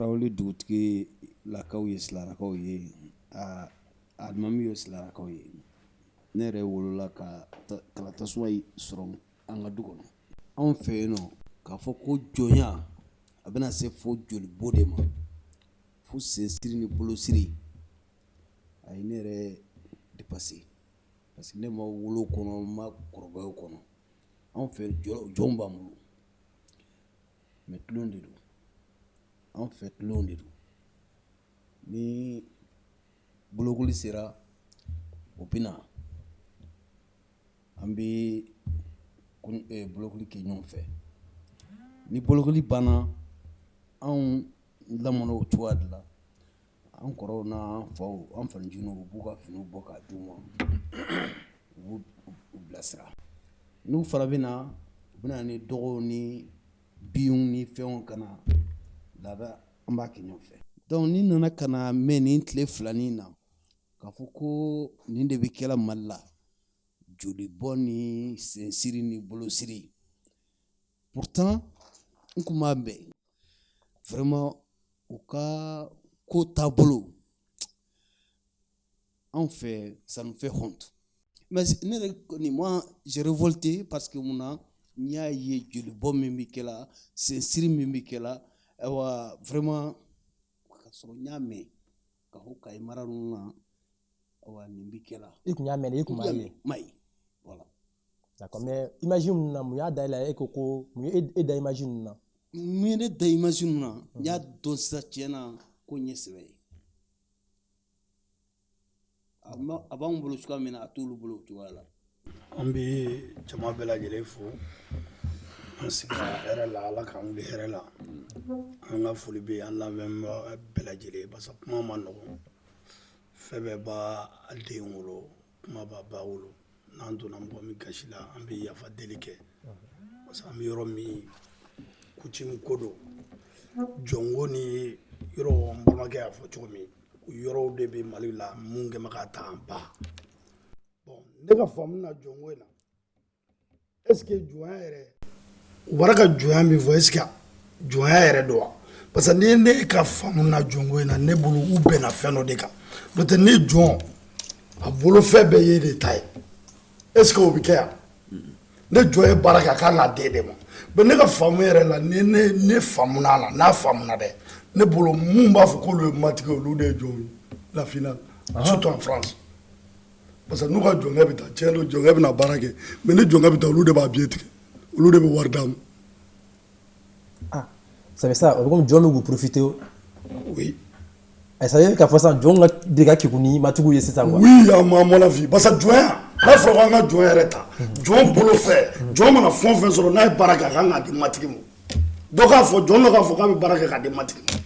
Farawuli dugutigi lakaw ye silarakaw ye alimami ye silarakaw ye ne yɛrɛ wolola ka kala tasuma sɔrɔ an ka du kɔnɔ anw fɛ yen nɔ k'a fɔ ko jɔnya a bɛna se fo jolibo de ma fo sensiri ni bolosiri a ye ne yɛrɛ dépassé parce que ne ma wolo kɔnɔ n ma kɔrɔbayo kɔnɔ anw fɛ jɔnw b'an bolo mais tulon de don anw fɛ tulon de don ni bolokoli sera o bɛ na an bɛ bolokoli kɛ ɲɔgɔn fɛ ni bolokoli banna anw lamɔna o cogoya de la an kɔrɔw n'an faw an faniciniw u b'u ka finiw bɔ k'a d'u ma u b'u bilasira n'u fana bɛ na u bɛ na ni dɔgɔw ni binw ni fɛnw ka na laada an b'a kɛ ɲɔgɔn fɛ donc ni nana ka na mɛn nin tile filanin na k'a fɔ ko nin de bɛ kɛla Mali la jolibɔ ni sensiri ni bolosiri pourtant n kun b'a bɛn vraiment u ka ko taabolo anw fɛ ça nous fait honte mais ne yɛrɛ kɔni moi j'ai révolté parce que mun na n y'a ye jolibɔ min bɛ kɛla sensiri min bɛ kɛla ayiwa vraiment ka sɔrɔ n y'a mɛn ka fɔ Kayi mara ninnu na ayiwa nin bɛ kɛla i kun y'a mɛn i kun m'a ye ma ye voilà d'accord mais image ninnu na mun y'a da i la e ko mun ye e da image ninnu na mun ye ne da image ninnu na n y'a dɔn sisan tiɲɛ na ko n ye sɛbɛ ye a b'anw bolo cogoya min na a t'olu bolo o cogoya la an bɛ jama bɛɛ lajɛlen fo an sigira hɛrɛ la ala k'an wuli hɛrɛ la an ka foli bɛ an lamɛnbaga bɛɛ lajɛlen parce que kuma ma nɔgɔn fɛn bɛɛ b'a den wolo kuma b'a ba wolo n'an donna mɔgɔ min gasi la an bɛ yafa deli kɛ parce que an bɛ yɔrɔ min kucimi ko don jɔnko ni yɔrɔ n balimakɛ y'a fɔ cogo min o yɔrɔw de bɛ Mali la mun kɛ bɛ ka ta an ba bon ne ka faamu na jɔnko in na est ce que jɔnya yɛrɛ u bɔra ka jɔnya min fɔ est ce que jɔnya yɛrɛ don wa parce que ni ne ka faamu na jɔnko in na ne bolo u bɛnna fɛn dɔ de kan n'o tɛ ne jɔn a bolo fɛn bɛɛ ye de ta ye est ce que o bɛ kɛ yan ne jɔn ye baara kɛ a kan k'a den de ma mais ne ka faamu yɛrɛ la ni ne faamuna la n'a faamuna dɛ ne bolo mun b'a fɔ k'olu ye matigi olu de ye jɔn ye la finale surtout en France parce que n'u ka jɔnkɛ bɛ taa tiɲɛ don jɔnkɛ bɛ na baara kɛ mais ni jɔnkɛ bɛ taa olu de b'a biye tigɛ olu de bɛ wari d'a ma. ah ça veut ça comme jɔn bɛ k'u profiter oui ça veut dire k'a fɔ sisan jɔn ka de ka kekun ni matigiw ye sisan quoi oui à mon avis parce que jɔnya n'a fɔra k'an ka jɔn yɛrɛ ta jɔn bolo fɛ jɔn mana fɛn o fɛn sɔrɔ n'a ye baara kɛ a kan k'a di matigi ma dɔ k'a fɔ jɔn dɔ k'a fɔ k'a bɛ baara kɛ k'a di matigi ma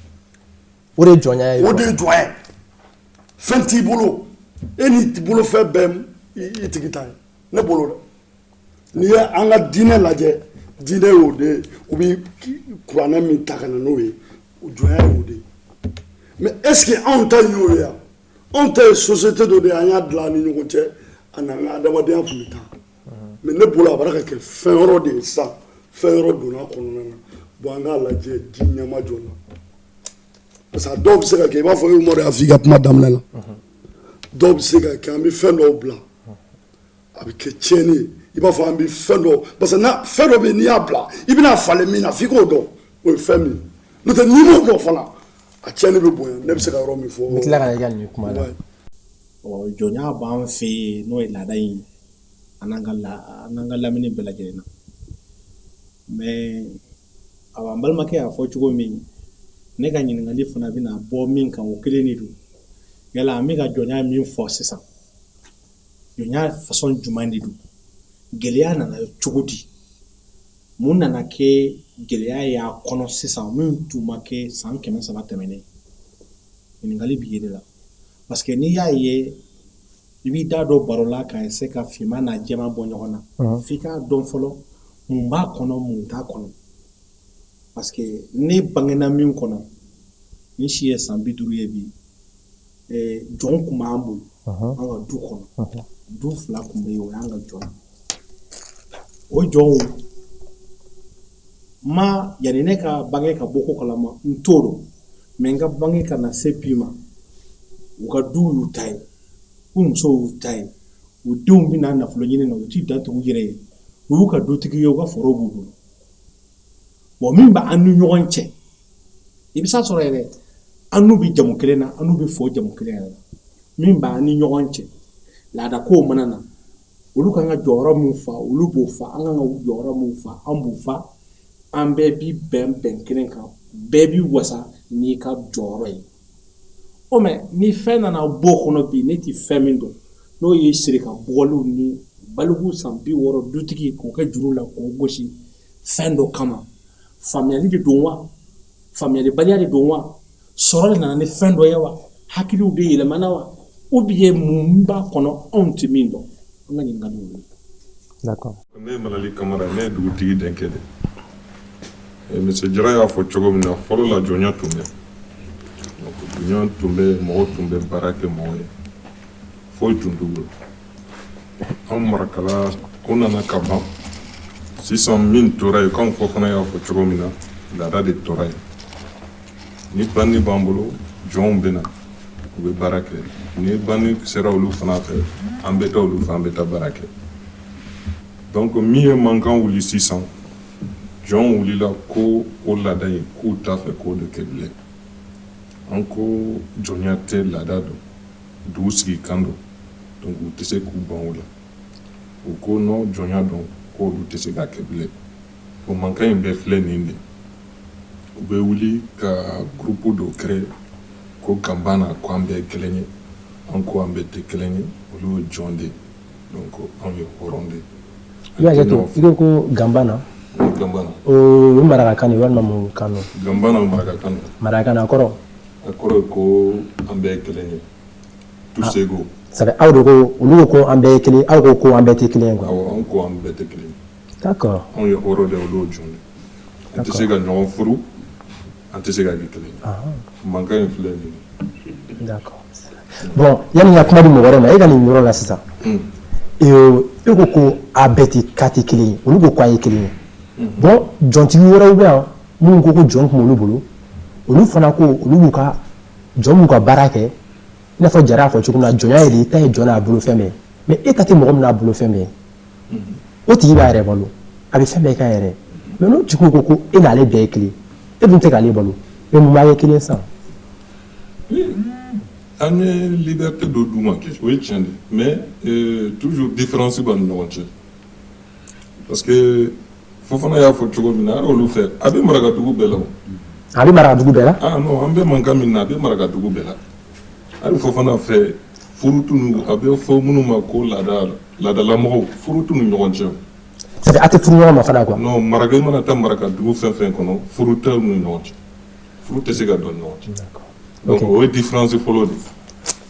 o de ye jɔnya ye o de ye jɔn ye fɛn t'i bolo e ni bolo fɛn bɛɛ i tigi ta ye ne bolo dɛ n'i ye an ka diinɛ lajɛ diinɛ y'o de ye u bɛ kuranɛ min ta ka na n'o ye o jɔnya y'o de ye mais est ce que anw ta y'o ye yan anw ta ye société dɔ de ye an y'a dilan an ni ɲɔgɔn cɛ a n'an ka adamadenya tun bɛ taa mais ne bolo a bɔra ka kɛ fɛn yɔrɔ de ye sisan fɛn yɔrɔ donna a kɔnɔna na bon an k'a lajɛ di ɲɛma jɔ la parce que a dɔw bɛ se ka kɛ i b'a fɔ e Umaru y'a fɔ i ka kuma daminɛ la dɔw bɛ se ka kɛ an bɛ fɛn dɔw bila a bɛ kɛ tiɲɛni ye i b'a fɔ an bɛ fɛn dɔw parce que fɛn dɔ bɛ yen n'i y'a bila i bɛna falen min na f'i k'o dɔn o ye fɛn min ye n'o tɛ n'i m'o dɔn fana a tiɲɛni bɛ bonya ne bɛ se ka yɔrɔ min fɔ. n bɛ tila ka na i ka nin kuma la. jɔnya b'an fɛ yen n'o ye laada in an n'an ka lamini bɛɛ lajɛlen na mais a b'an balimakɛ y'a fɔ cogo min ne ka ɲininkali fana bɛna bɔ min kan o kelen de don yala an bɛ ka jɔnya min fɔ sisan jɔnya façon jumɛn de don gɛlɛya nana cogo di mun nana kɛ gɛlɛya y'a kɔnɔ sisan min tun ma kɛ san 300 tɛmɛnen ɲininkali b'i de la parce que n'i y'a ye i b'i da dɔ baro la ka se ka finman n'a jɛman bɔ ɲɔgɔn na f'i k'a dɔn fɔlɔ mun b'a kɔnɔ mun t'a kɔnɔ parce que ne bangena min kɔnɔ ni si ye san 50 ye bi jɔn kun b'an bolo an ka du kɔnɔ du 2 kun bɛ yen o y'an ka jɔn o jɔnw ma yanni ne ka bange ka bɔ ko kalama n t'o dɔn mɛ n ka bange ka na se bi ma u ka du y'u ta ye u musow y'u ta ye u denw bɛ na nafolo ɲini na u t'i dan tugu yɛrɛ ye u y'u ka dutigi ye u ka foro b'u bolo bon min b'an ni ɲɔgɔn cɛ i bɛ sɔrɔ yɛrɛ an n'u bɛ jamu kelen na an n'u bɛ fɔ jamu kelen yɛrɛ la min b'an ni ɲɔgɔn cɛ laada kow mana na olu kan ka jɔyɔrɔ min fa olu b'o fa an kan ka jɔyɔrɔ min fa an b'o fa an bɛɛ bi bɛn kelen kan bɛɛ bi wasa n'i ka jɔyɔrɔ ye o mɛ ni fɛn nana bɔ o kɔnɔ bi ne ti fɛn min dɔn n'o ye siri ka bɔgɔliw ni baliku san 60 dutigi k'o kɛ juru la k'o gosi fɛn dɔ kama faamuyali de don wa faamuyalibaliya de don wa sɔrɔ de nana ni fɛn dɔ ye wa hakiliw de yɛlɛmana wa ou bien mun b'a kɔnɔ anw tɛ min dɔn an ka ɲininkali y'o ye. D'accord. Ne ye Malali Kamara ne ye dugutigi denkɛ de Monsieur Jara y'a fɔ cogo min na fɔlɔ la jɔnya tun bɛ jɔnya tun bɛ mɔgɔw tun bɛ baara kɛ mɔgɔ ye foyi tun t'u bolo anw marakala o nana ka ban sisan min tora ye k'anw fɔ fana y'a fɔ cogo min na laada de tora ye ni banni b'an bolo jɔnw bɛ na u bɛ baara kɛ ni banni sera olu fana fɛ an bɛ taa olu fɛ an bɛ taa baara kɛ donc min ye mankan wuli sisan jɔn wulila ko o laada ye k'u t'a fɛ k'o de kɛ bilen an ko jɔnya tɛ laada don dugu sigi kan don donc u tɛ se k'u ban o la u ko non jɔnya don k'olu tɛ se k'a kɛ bilen o mankan in bɛɛ filɛ nin de u bɛ wuli ka groupe dɔ créer ko Gambana ko an bɛɛ ye kelen ye an ko an bɛɛ tɛ kelen ye olu ye jɔn de donc anw ye hɔrɔn de I b'a jate i ko ko Gambana Gambana o ye marakakan de walima mun kan don Gambana o marakakan don marakakan a kɔrɔ ye ko an bɛɛ ye kelen ye tous égaux ça fait aw de ko olu ko an bɛɛ ye kelen aw ko ko an bɛɛ tɛ kelen ye quoi awɔ an ko an bɛɛ tɛ kelen ye d'accord anw ye hɔrɔn de olu ye jɔn de an tɛ se ka ɲɔgɔn furu an tɛ se ka kɛ kelen ye mankan in filɛ nin ye d'accord bon yanni n ka kuma di mɔgɔ wɛrɛ ma e ka nin yɔrɔ la sisan e ko ko a bɛɛ tɛ k'a tɛ kelen ye olu ko k'a ye kelen ye bon jɔntigi wɛrɛw bɛ yan minnu ko ko jɔn tun b'olu bolo olu fana ko olu b'u ka jɔn b'u ka baara kɛ i n'a fɔ Jara y'a fɔ cogo min na jɔnya yɛrɛ i ta ye jɔn n'a bolo fɛn bɛɛ mais e ta tɛ mɔgɔ min n'a bolo fɛn bɛɛ o tigi b'a yɛrɛ balo a bɛ fɛn bɛɛ k'a yɛrɛ mais n'o tigiw ko ko e n'ale bɛɛ ye kelen e dun tɛ k'ale balo mais mun b'a ye kelen san an ye liberté dɔ d'u ma o ye tiɲɛ de mais toujours différence b'a ni ɲɔgɔn cɛ parce que Fofana y'a fɔ cogo min na hali olu fɛ a bɛ marakadugu bɛɛ la o a bɛ marakadugu bɛɛ la ah non an bɛ mankan min na a bɛ marakadugu bɛɛ la hali Fofana fɛ furutu a bɛ fɔ minnu ma ko laadalamɔgɔw furutu ni ɲɔgɔn cɛ ça fait a tɛ furu ɲɔgɔn ma fana quoi non maraka mana taa marakadugu fɛn fɛn kɔnɔ furu tɛ ni ɲɔgɔn cɛ furu tɛ se ka don ɲɔgɔn cɛ donc o ye différence fɔlɔ de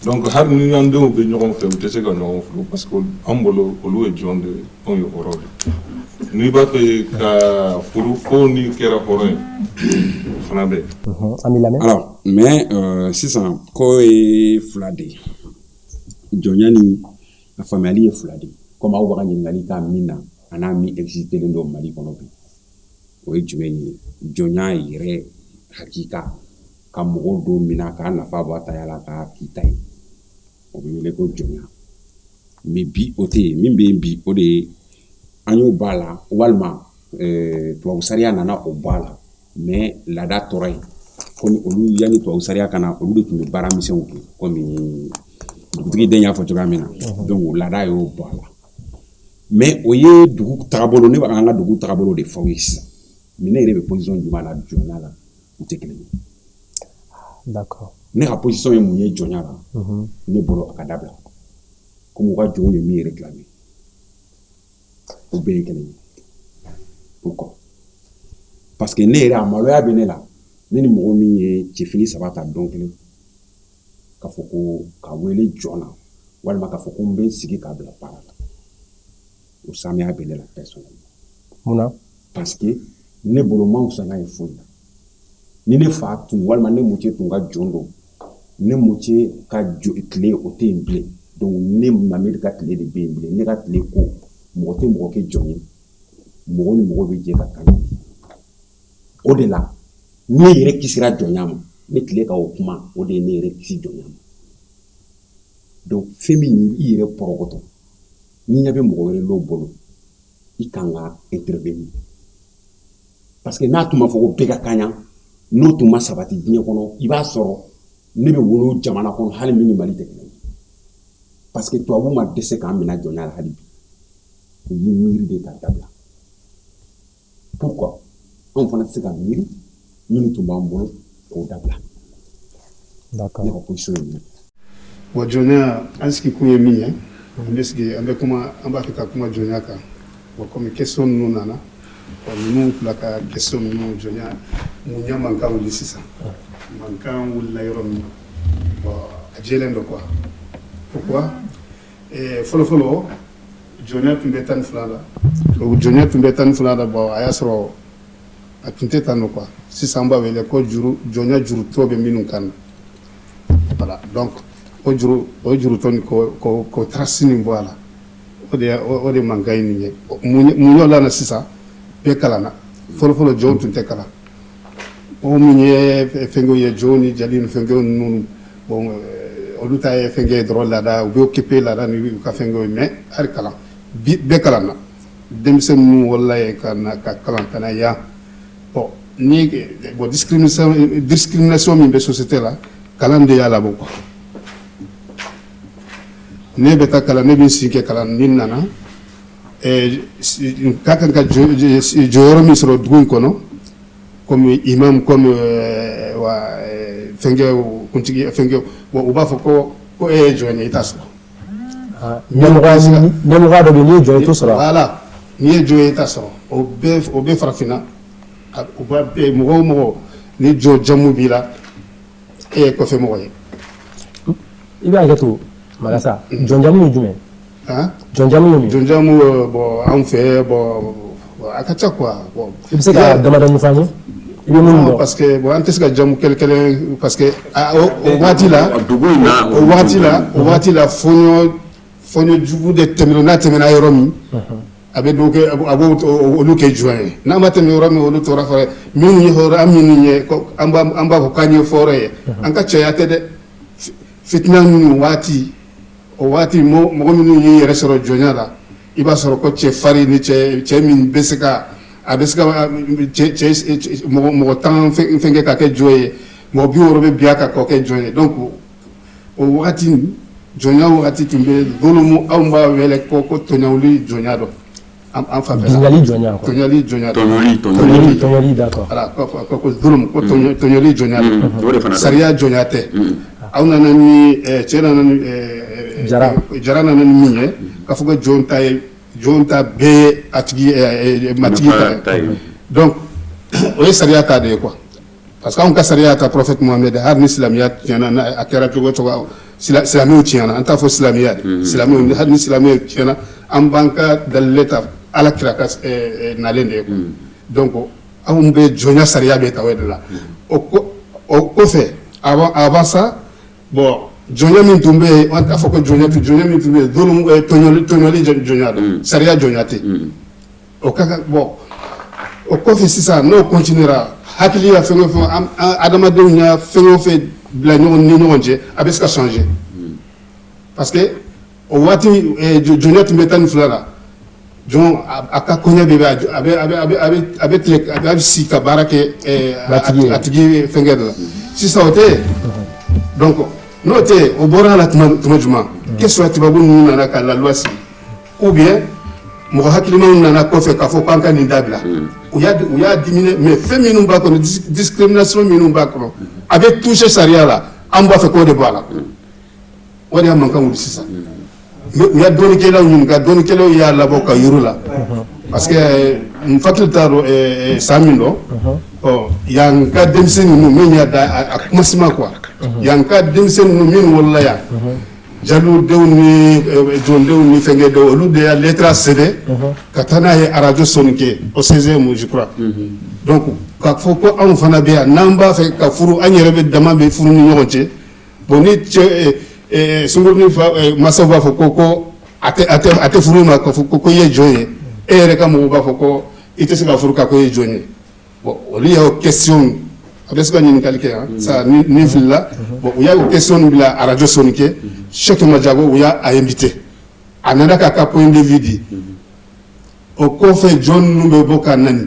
donc hali ni an denw bɛ ɲɔgɔn fɛ u tɛ se ka ɲɔgɔn furu parce que an bolo olu ye jɔn de ye anw ye hɔrɔn de n'i b'a fɛ ka furu fo n'i kɛra hɔrɔn ye fana bɛ an b'i lamɛn alors mais sisan ko ye fila de ye jɔnya ni a faamuyali ye fila de ye comme aw b'a ka ɲininkali k'a min na a n'a min existelen don Mali kɔnɔ bi o ye jumɛn ye jɔnya yɛrɛ hakika ka mɔgɔw don min na k'a nafa bɔ a taya la k'a k'i ta ye o bɛ wele ko jɔnya mais bi o tɛ yen min bɛ yen bi o de ye an y'o b'a la walima tubabu sariya nana o b'a la mais laada tora yen komi olu yanni tubabu sariya kana olu de tun bɛ baara misɛnw kɛ komi dugutigi den y'a fɔ cogoya min na donc laada y'o bɔ a la mais o ye dugu tagabolo ne b'an ka dugu tagabolo de fɔ ye sisan mais ne yɛrɛ bɛ position jumɛn na jɔnya la u tɛ kelen ye d'accord ne ka position ye mun ye jɔnya la ne bolo a ka dabila komi u ka jɔnw ye min réclamer o bɛɛ ye kelen ye pourquoi parce que ne yɛrɛ a maloya bɛ ne la ne ni mɔgɔ min ye cɛfini 3 ta don kelen k'a fɔ ko ka wele jɔn na walima k'a fɔ ko n bɛ n sigi k'a bila baara la o sanuya bɛ ne la personnellement munna parce que ne bolo ma wusa n'a ye foyi la ni ne fa tun walima ne mɔcɛ tun ka jɔn don ne mɔcɛ ka tile o tɛ yen bilen donc ne Mamɛdi ka tile de bɛ yen bilen ne ka tile ko mɔgɔ tɛ mɔgɔ kɛ jɔn ye mɔgɔ ni mɔgɔ bɛ jɛ ka kan o de la ne yɛrɛ kisira jɔnya ma ne tile ka o kuma o de ye ne yɛrɛ kisi jɔnya ma donc fɛn min i yɛrɛ pɔrɔkɔtɔ n'i ɲɛ bɛ mɔgɔ wɛrɛ l'o bolo i kan ka intervenir parce que n'a tun ma fɔ ko bɛɛ ka kaɲa n'o tun ma sabati diɲɛ kɔnɔ i b'a sɔrɔ ne bɛ wolo jamana kɔnɔ hali min ni Mali tɛ kelen parce que tubabu ma dɛsɛ k'an minɛ jɔnya la hali bi o ye miiri de ka dabila pourquoi anw fana tɛ se ka miiri minnu tun b'an bolo k'o dabila d'accord ne ka position ye min ye. Bon jɔnya an sigikun ye min ye an bɛ sigi an bɛ kuma an b'a fɛ ka kuma jɔnya kan bon comme question ninnu nana ninnu fila ka question ninnu jɔnya mun ɲɛ mankan wuli sisan mankan wulila yɔrɔ min na bon a jɛlen don quoi pourquoi fɔlɔfɔlɔ jɔnya tun bɛ 12 la jɔnya tun bɛ 12 la bon a y'a sɔrɔ a tun tɛ tan nɔ quoi sisan an b'a wele ko jɔnya juru tɔ bɛ minnu kan na voilà donc o juru tɔ ko trace nin bɔ a la o de mankan ye nin ye mun y'o la na sisan bɛɛ kalanna fɔlɔfɔlɔ jɔnw tun tɛ kalan o min ye fɛnkɛw ye jɔnw ni jali ni fɛnkɛw ninnu bon olu ta ye fɛnkɛ ye dɔrɔn laada u bɛ occupé laada ni u ka fɛnkɛw ye mais hali kalan bɛɛ kalanna denmisɛn ninnu wolola ye ka kalan ka na yan bon ni bon discrimination min bɛ société la kalan de y'a labɔ quoi ne bɛ taa kalan ne bɛ sigi kɛ kalan ni nana k'a kan ka jɔyɔrɔ min sɔrɔ dugu in kɔnɔ comme imam comme fɛnkɛ kuntigi fɛnkɛ bon u b'a fɔ ko e ye jɔn ye i t'a sɔrɔ ɲɛmɔgɔ dɔ bɛ yen n'i ye jɔn ye i t'o sɔrɔ voilà n'i ye jɔn ye i t'a sɔrɔ o bɛɛ farafinna o b'a bɛɛ mɔgɔ o mɔgɔ ni jɔ jamu b'i la e ye kɔfɛ mɔgɔ ye i bɛ hakɛ to Magasa jɔnjamu ye jumɛn jɔnjamu ye min jɔnjamu bon anw fɛ bon a ka ca quoi bon i bɛ se ka damadɔni fɔ an ye i bɛ mun dɔn parce que bon an tɛ se ka jamu kelen parce que o waati la fɔɲɔ jugu de tɛmɛna n'a tɛmɛna yɔrɔ min a bɛ dɔw kɛ a b'o olu kɛ jɔn ye n'a ma tɛmɛ yɔrɔ min olu tora fɔlɔ minnu ye hɔrɔn an minnu ye an b'a fɔ k'an ye fɔrɔ ye an ka cɛya tɛ dɛ fitina ninnu o waati mɔgɔ minnu y'i yɛrɛ sɔrɔ jɔnya la i b'a sɔrɔ ko cɛ farin ni cɛ min bɛ se ka mɔgɔ 10 fɛnkɛ ka kɛ jɔn ye mɔgɔ 60 bɛ bin a kan k'o kɛ jɔn ye donc o waati jɔnya waati tun bɛ dolomu anw b'a wele ko tɔɲɔli jɔnya dɔ an fan fɛ tɔɲɔli d'accord voilà ko dolomu ko tɔɲɔli jɔnya dɔ sariya jɔnya tɛ aw nana ni cɛ nana ni jara nana ni min ye k'a fɔ ko jɔn ta bɛɛ a tigi matigi ta ye donc o ye sariya ta de ye quoi parce que anw ka sariya ta prophète Mohamed hali ni silamɛya tiɲɛna a kɛra cogo o cogo silamɛw tiɲɛna an t'a fɔ silamɛya de silamɛw hali ni silamɛw tiɲɛna an b'an ka dalile ta ala kira ka nalen de ye quoi donc anw bɛ jɔnya sariya bɛ ta o de la o kɔfɛ avant ça bon jɔnya min tun bɛ yen an t'a fɔ ko jɔnya min tun bɛ yen tɔɲɔli jɔnya don sariya jɔnya tɛ o ka kan bon o kɔfɛ sisan n'o continuera hakili ya fɛn o fɛn adamadenw ya fɛn o fɛn bila ɲɔgɔn ni ɲɔgɔn cɛ a bɛ se ka changer parce que o waati jɔnya tun bɛ 12 la jɔn a ka kɔɲɛ bɛ a bɛ sigi ka baara kɛ a tigi fɛnkɛ de la sisan o tɛ yen donc n'o tɛ yen o bɔra a la tuma jumɛn qu'est-ce que tubabu ninnu nana ka la loi sigi ou bien mɔgɔ hakilimaw nana kɔfɛ k'a fɔ k'an ka nin dabila u y'a diminuer mais fɛn minnu b'a kɔnɔ discrimination minnu b'a kɔnɔ a bɛ toucher sariya la an b'a fɛ k'o de bɔ a la o de y'a mankan wuli sisan u y'a dɔnnikɛlaw ɲininka dɔnnikɛlaw y'a labɔ ka yɔrɔ la parce que n hakili t'a dɔn san min dɔn yan ka denmisɛnnin ninnu min y'a da a commencement quoi yan ka denmisɛnnin ninnu min wolola yan jaludenw ni jɔndenw ni fɛnkɛdenw olu de y'a lettre sɛbɛn ka taa n'a ye arajo Soninke au 16e je crois donc k'a fɔ ko anw fana bɛ yan n'an b'a fɛ ka furu an yɛrɛ bɛ dama bɛ furu ni ɲɔgɔn cɛ bon ni sunkurunin masaw b'a fɔ ko a tɛ furu ma k'a fɔ ko i ye jɔn ye e yɛrɛ ka mɔgɔw b'a fɔ ko i tɛ se ka furu ka ko i ye jɔn ye bon olu y'o question a bɛ se ka ɲininkali kɛ yan sa ni filila bon u y'a o question bila radio Soniké Cheikh Madiago u y'a invité a nana k'a ka point de vue di o kɔfɛ jɔn ninnu bɛ bɔ ka nani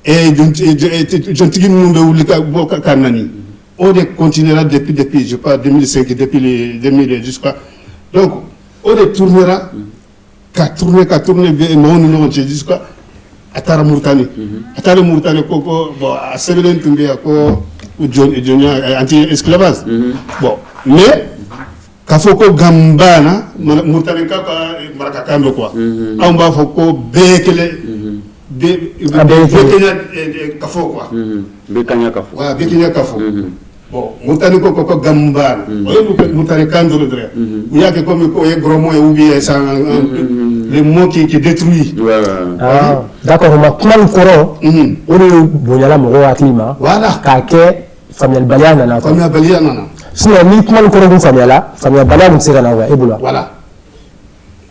jɔntigi ninnu bɛ wuli ka bɔ ka nani o de continuera depuis je crois 2005 depuis les 2000 jusqu'à donc o de tournera ka tourner mɔgɔw ni ɲɔgɔn cɛ jusqu'à a taara Mauritanie ko bon a sɛbɛnlen tun bɛ yan ko jɔnya anti esclavage bon mais k'a fɔ ko ganbana Mauritanie ka marakakan don quoi anw b'a fɔ ko bɛɛ kelen bɛɛ kelen kafo quoi bɛɛ kaɲa kafo voilà bɛɛ kelen kafo bon Mauritanie ko ganbana o ye Mauritanie kan dɔrɔn u y'a kɛ comme o ye gros mot ou bien ça les mots qui détruit d'accord o ma kuma min kɔrɔ o de bonyala mɔgɔw hakili ma voilà k'a kɛ faamuyalibaliya nana sinon ni kuma min kɔrɔ kun faamuyala faamuyalibaliya dun tɛ se ka na wa e bolo voilà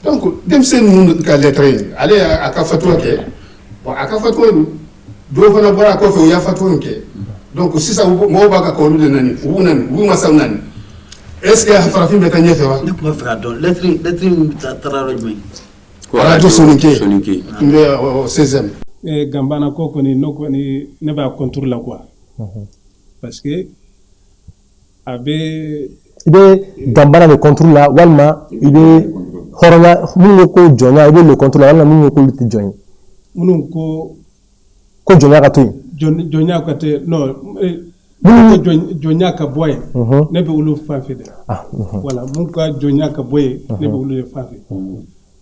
donc denmisɛnnin ninnu ka lettre in ale a ka fatuwa kɛ bon a ka fatuwa in dɔw fana bɔra a kɔfɛ u y'a fatuwa in kɛ donc sisan mɔgɔw b'a ka k'olu de nani u b'u masaw nani est ce que farafin bɛ taa ɲɛfɛ wa ne tun b'a fɛ ka dɔn lettre in taara yɔrɔ jumɛn radio Soniké n bɛ au 16e Gambana ko kɔni ne b'a contour la quoi parce que a bɛ i bɛ Gambana de contour la walima i bɛ hɔrɔnya minnu ko jɔnya i bɛ le contour la walima minnu ko olu tɛ jɔn ye minnu ko jɔnya ka to yen jɔnya ka to yen non minnu ko jɔnya ka bɔ yen ne bɛ olu fan fɛ de voilà minnu ka jɔnya ka bɔ yen ne bɛ olu de fan fɛ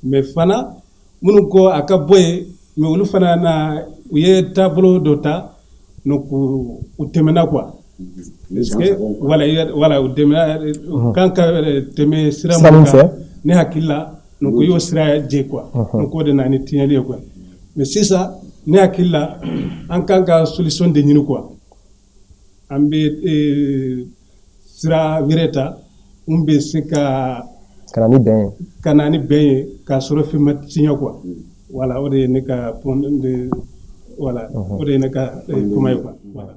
mais fana minnu ko a ka bɔ yen mais olu fana na u ye taabolo dɔ ta donc u tɛmɛna quoi parce que voilà u tɛmɛna kan ka tɛmɛ sira min fɛ ne hakili la donc u y'o sira jɛ quoi donc o de nana ni tiɲɛli ye quoi mais sisan ne hakili la an kan ka solution de ɲini quoi an bɛ sira wɛrɛ ta mun bɛ se ka kana ni bɛn ye k'a sɔrɔ fɛn ma tiɲɛ quoi voilà o de ye ne ka voilà o de ye ne ka kuma ye quoi voilà